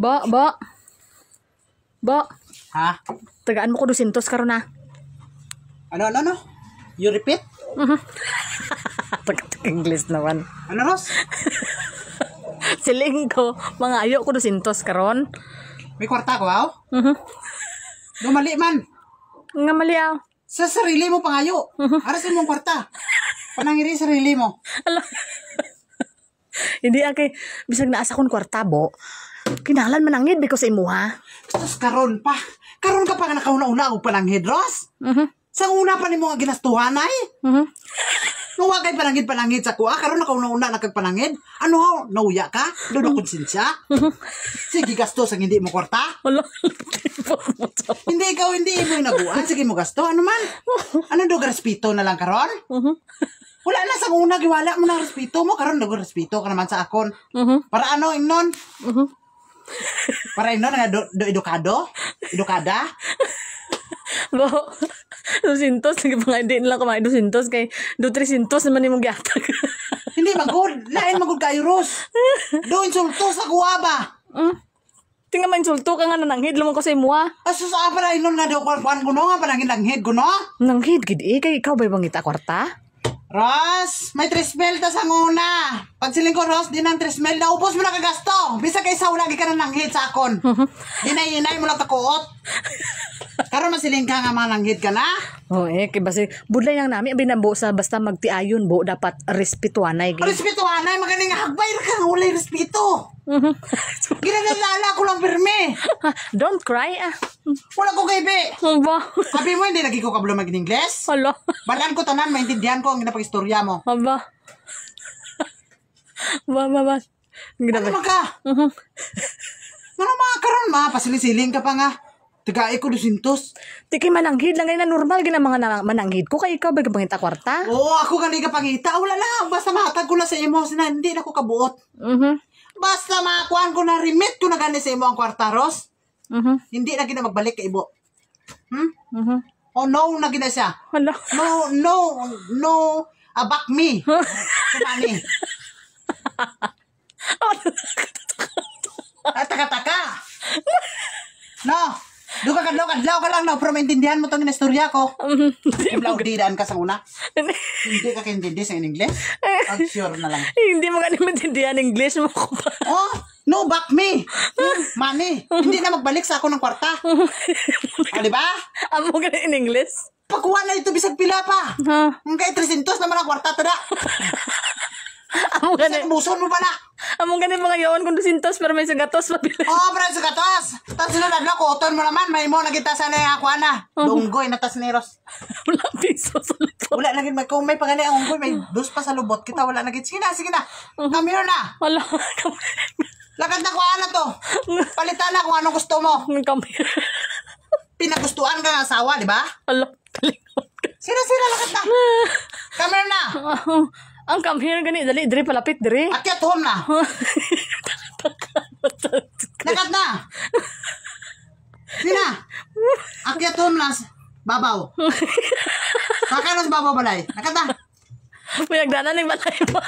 Bo. Ha? Tagaan mo ko 200 karon na. Ano? You repeat? English naman. Ano, Ros? Siling ko, mga ayo ko 200 karon. May kwarta ko, aw? Dumali man. Nga mali aw. Sa sarili mo pangayo. Arasin mong kwarta. Panangiri sarili mo. Ala. Hindi akay bisag naa sa kon kwarta bo. Kinahalan manangid because imo ha. Tapos karon pa. Karon ka pa nga nakauna-una og pananghid, Ros. Sa una pa nimo nga ginastuhan ay. Nung wagay panangid sa kuha, karon nakauna-una nakagpanangid. Ano ho? Nauya ka? Dodo konsensya? Sige gastos ang hindi mo kwarta. Ala. Hindi mo inaguan. Sige mo gasto. Ano man? Ano do respeto na lang karon? Wala na sa una giwala mo na respeto mo karon do respeto ka naman sa akon. Para ano ingnon? Para ingnon nga do edukado? Edukada? Bo. 200 lagi pa nga hindi nila kumain 200 kay 300 naman imong gihatag. Hindi magod. Lain magod kayo, Ros. Do insulto sa kuha ba? Tinga man insulto ka nga nananghid lumang ko sa imo ha. Aso sa para inon nga do kwan ko no nga panangid ko no? Nanghid gid kay ikaw ba bangita kwarta? Ros, may 3 mil ta sa nguna. Pag siling ko, Ros, di nang 3 mil, naubos mo na kagasto. Bisa kay sa lagi ka na nanghid sa akon. Inay mo lang takuot. Karon masiling ka nga mananghid ka na? Oh kay basi budlay lang nami binambo sa basta magtiayon bo dapat respetuanay. Respetuanay magaling hagbay ra ka nga walay respeto. Ginadala ko lang pirmi. Don't cry ah. Wala ko kay be. Aba. Sabi mo hindi lagi ko kabalo mag-Ingles? Hala. Balaan ko tanan maintindihan ko ang ginapag-istorya mo. Aba. Ba. Ano ka? Ano mga karon pasili-siling ka pa nga. Tagay ko 200. Tiki mananghid lang na normal gina mga mananghid ko kay ikaw ba pangita kwarta? Oo, ako gani ka pangita. Wala lang, basta matag ko na sa imo na hindi na ko kabuot. Basta makuan ko na remit ko na gani sa imo ang kwarta, Ros. Hindi na gina magbalik kay ibo. Oh no, na gina siya. Hala. No, back me. Kumani. Taka. No. Duka kadlaw ka lang na pero maintindihan mo tong istorya ko. Iblaw didaan ka sa una. Hindi ka kaintindi sa English? Sure na lang. Hindi mo ganun maintindihan English mo ko pa. Oh, no back me. Money. Hindi na magbalik sa ako ng kwarta. Di ba? Amo ganun in English? Pagkuha na ito bisag pila pa. Ang kay 300 naman ang kwarta tada. Amo ganun. Buson mo pala. Amo ganun mga yawan kung 200 pero may sagatos mabila. Oh, pero sagatos. Tapos sunod na koton mo naman. May mo nagita sa na ako na. Dunggoy na tas ni Ros. Wala piso sa lubot. Wala lagi kung may pagani ang unggoy may dos pa sa lubot. Kita wala lagi. Sige na. Kami na. Wala. Lakad na kuha na to. Palitan na kung anong gusto mo. Kami. Pinagustuhan ka ng asawa, di ba? Wala. Talingon ka. Sira, lakad na. Kami na. Ang come here gani dali diri palapit diri. Akyat home na. Lakad na. Sina. Akyat home na. Babaw. Saka na sa babaw balay. Lakad na. Puyagdanan ng balay mo.